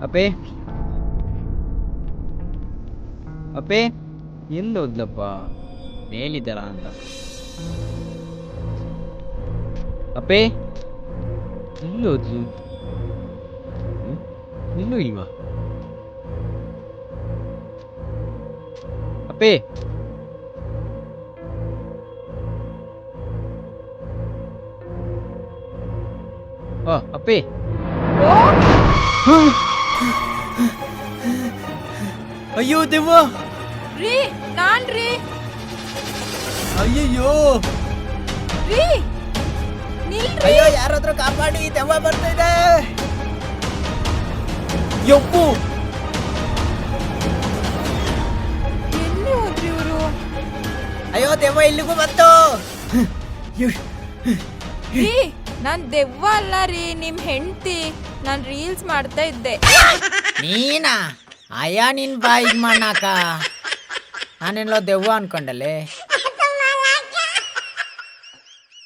ಅಪ್ಪೆ ಅಪ್ಪೆ ಎಲ್ಲಿ ಹೋದ್ಲಪ್ಪ ಮೇಲಿದ್ದಾರ ಅಂತ. ಅಪ್ಪೆ ಎಲ್ಲಿ ಹೋದ್ಲು? ಇನ್ನೂ ಇಲ್ವಾ? ಅಪ್ಪೆ ಅಪ್ಪೆ ಅಯ್ಯೋ ದೆವ್ವ! ರೀ ನಾನ್ರಿ. ಅಯ್ಯಯ್ಯೋ ರೀ ನಿಲ್ರಿ. ಅಯ್ಯೋ ಯಾರಾದ್ರೂ ಕಾಪಾಡಿ, ದೆವ್ವ ಬರ್ತಾ ಇದೆ. ಯಪ್ಪು ಎಲ್ಲಿ ಹೋದ್ರಿ ಇವರು? ಅಯ್ಯೋ ದೆವ್ವ ಇಲ್ಲಿಗೂ ಬಂತು. ರೀ ನಾನ್ ದೆವ್ವ ಅಲ್ಲ ರೀ, ನಿಮ್ ಹೆಂಡ್ತಿ. ನಾನ್ ರೀಲ್ಸ್ ಮಾಡ್ತಾ ಇದ್ದೆ. ನೀನಾ? ಅಯ್ಯ ನಿನ್ ಬಾಯಿಗೆ ಮಾಡಾಕ ನಾನೆಲ್ಲೋ ದೆವ್ವ ಅನ್ಕೊಂಡಲೆ.